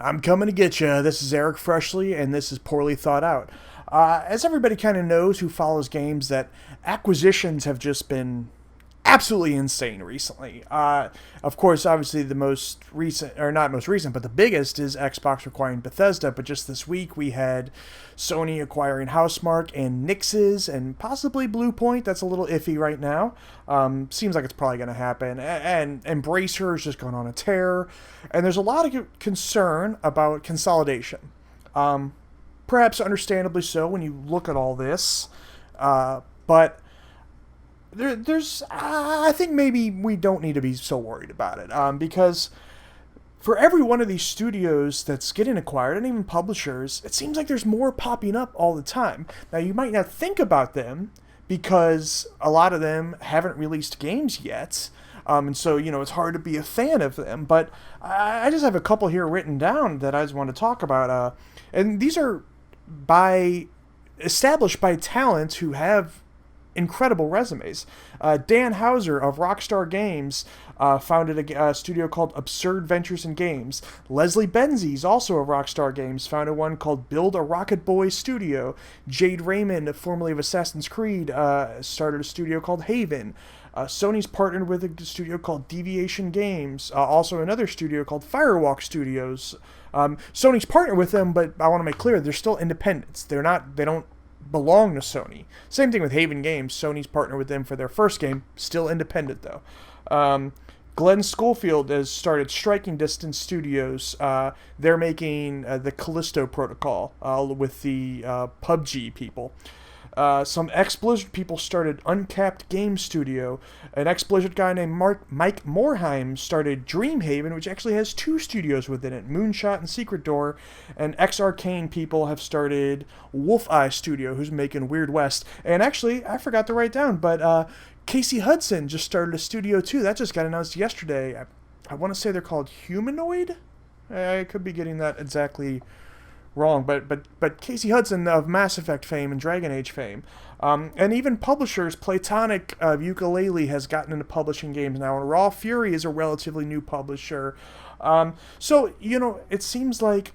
I'm coming to get you. This is Eric Freshley, and this is Poorly Thought Out. As everybody kind of knows who follows games, that acquisitions have just been absolutely insane recently. Of course, obviously the most recent, or not most recent, but the biggest is Xbox acquiring Bethesda. But just this week we had Sony acquiring Housemarque and Nix's and possibly Blue Point. That's a little iffy right now. Seems like it's probably going to happen. And Embracer is just going on a tear. And there's a lot of concern about consolidation. Perhaps understandably so when you look at all this. But there's I think maybe we don't need to be so worried about it, because for every one of these studios that's getting acquired, and even publishers, it seems like there's more popping up all the time. Now, you might not think about them because a lot of them haven't released games yet, and so, it's hard to be a fan of them, but I just have a couple here written down that I just want to talk about, and these are established by talent who have incredible resumes. Dan Houser of Rockstar Games founded a studio called Absurd Ventures and Games. Leslie Benzies, also of Rockstar Games, founded one called Build a Rocket Boy Studio. Jade Raymond, formerly of Assassin's Creed, started a studio called Haven. Sony's partnered with a studio called Deviation Games, also another studio called Firewalk Studios. Sony's partnered with them, but I want to make clear they're still independents. They don't belong to Sony. Same thing with Haven Games. Sony's partnered with them for their first game, still independent though. Glenn Schofield has started Striking Distance Studios. They're making the Callisto Protocol with the PUBG people. Some ex-Blizzard people started Uncapped Game Studio. An ex-Blizzard guy named Mike Morheim started Dreamhaven, which actually has two studios within it, Moonshot and Secret Door. And ex-Arcane people have started Wolf Eye Studio, who's making Weird West. And actually, I forgot to write down, but Casey Hudson just started a studio too. That just got announced yesterday. I want to say they're called Humanoid? I could be getting that exactly wrong, but Casey Hudson of Mass Effect fame and Dragon Age fame, and even publishers, Platonic of Yooka-Laylee has gotten into publishing games now, and Raw Fury is a relatively new publisher. So it seems like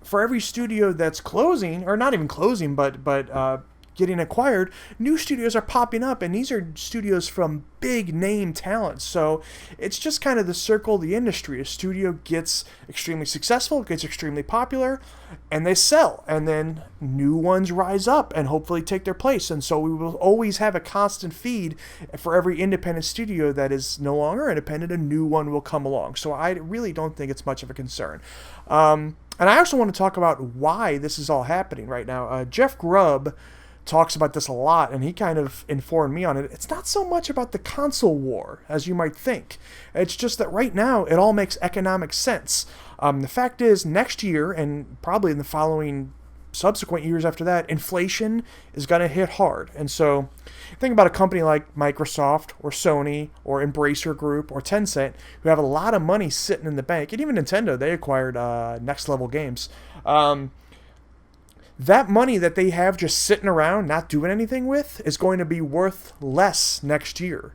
for every studio that's closing, or not even closing, but getting acquired, new studios are popping up, and these are studios from big name talent. So it's just kind of the circle of the industry. A studio gets extremely successful, gets extremely popular, and they sell, and then new ones rise up and hopefully take their place. And so we will always have a constant feed. For every independent studio that is no longer independent, a new one will come along. So I really don't think it's much of a concern. And I also want to talk about why this is all happening right now. Jeff Grubb talks about this a lot, and he kind of informed me on it. It's not so much about the console war as you might think. It's just that right now it all makes economic sense. The fact is, next year, and probably in the following subsequent years after that, inflation is going to hit hard. And so think about a company like Microsoft or Sony or Embracer Group or Tencent, who have a lot of money sitting in the bank. And even Nintendo, they acquired Next Level Games. That money that they have just sitting around, not doing anything with, is going to be worth less next year.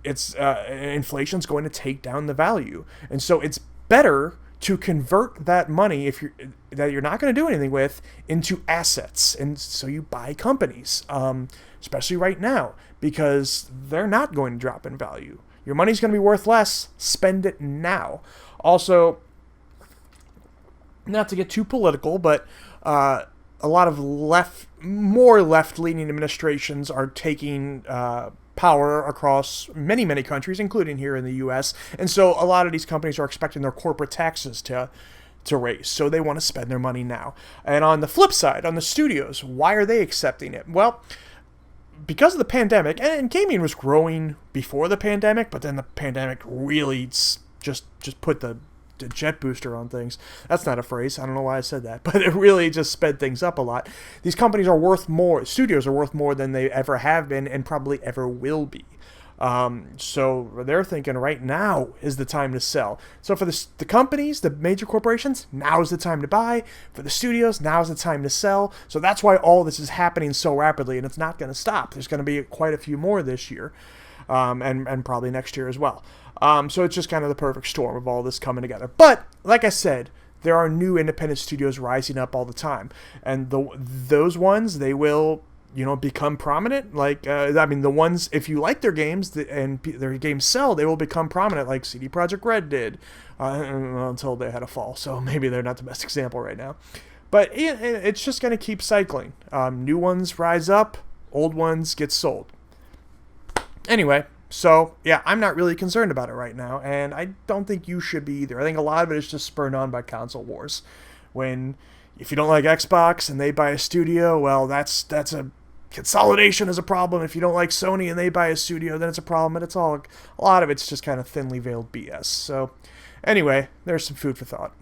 Inflation's going to take down the value, and so it's better to convert that money that you're not going to do anything with into assets, and so you buy companies, especially right now, because they're not going to drop in value. Your money's going to be worth less. Spend it now. Also, not to get too political, but a lot of more left-leaning administrations are taking power across many, many countries, including here in the U.S. And so a lot of these companies are expecting their corporate taxes to raise. So they want to spend their money now. And on the flip side, on the studios, why are they accepting it? Well, because of the pandemic, and gaming was growing before the pandemic, but then the pandemic really just put the jet booster on things. That's not a phrase. I don't know why I said that, but it really just sped things up a lot. These companies are worth more. Studios are worth more than they ever have been and probably ever will be. So they're thinking right now is the time to sell. So for the companies, the major corporations, now is the time to buy. For the studios, now is the time to sell. So that's why all this is happening so rapidly, and it's not going to stop. There's going to be quite a few more this year. And probably next year as well. So it's just kind of the perfect storm of all this coming together. But like I said, there are new independent studios rising up all the time, and those ones, they will, become prominent. Like the ones, if you like their games and their games sell, they will become prominent, like CD Projekt Red did, until they had a fall. So maybe they're not the best example right now. But it's just going to keep cycling. New ones rise up, old ones get sold. Anyway, so yeah, I'm not really concerned about it right now, and I don't think you should be either. I think a lot of it is just spurred on by console wars. If you don't like Xbox and they buy a studio, well, that's a consolidation is a problem. If you don't like Sony and they buy a studio, then it's a problem. And a lot of it's just kind of thinly veiled BS. So anyway, there's some food for thought.